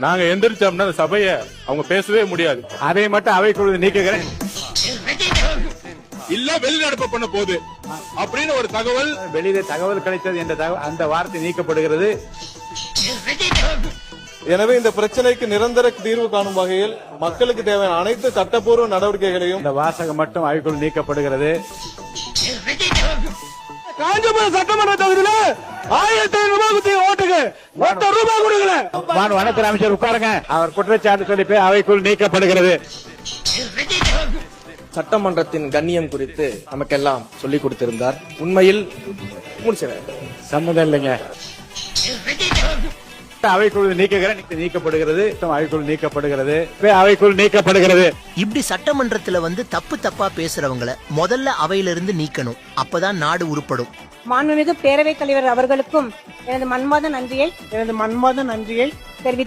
நாங்க எந்திரிச்சோம்னா அந்த சபைய அவங்க பேசவே முடியாது. அதை மட்டும் அவைக்குழு நீக்குகிறேன். இல்ல வெளிநடப்பு பண்ண போகுது அப்படின்னு ஒரு தகவல் வெளியிலே தகவல் கிடைத்தது என்ற அந்த வார்த்தை நீக்கப்படுகிறது. எனவே இந்த பிரச்சனைக்கு நிரந்தர தீர்வு காணும் வகையில் மக்களுக்கு தேவையான அனைத்து சட்டப்பூர்வ நடவடிக்கைகளையும் இந்த வாசகம் மட்டும் அவைக்குழு நீக்கப்படுகிறது. காஞ்சிபுரம் சட்டமன்ற தொகுதியில 1500 ரூபாய் ஓட்டுக்கு ரூபாய் கொடுக்கல. வனத்துறை அமைச்சர் உட்காருங்க. அவர் குற்றச்சாட்டு சொல்லி அவைக்குழு நீக்கப்படுகிறது. சட்டமன்றத்தின் கண்ணியம் குறித்து நமக்கெல்லாம் சொல்லிக் கொடுத்திருந்தார். உண்மையில் சம்மதம் இல்லைங்க. அவைக்குழு நீக்குகிறேன். நீக்கப்படுகிறது. அவைக்குழு நீக்கப்படுகிறது. அவைக்குழு நீக்கப்படுகிறது. இப்படி சட்டமன்றத்துல தப்பு தப்பா பேசுறவங்கள முதல்ல அவையிலிருந்து நீக்கணும். அப்பதான் நாடு உருப்படும். மாண்புமிகு பேரவைத் தலைவர் அவர்களுக்கும் எனது மன்மாத நன்றியை தெரிவித்து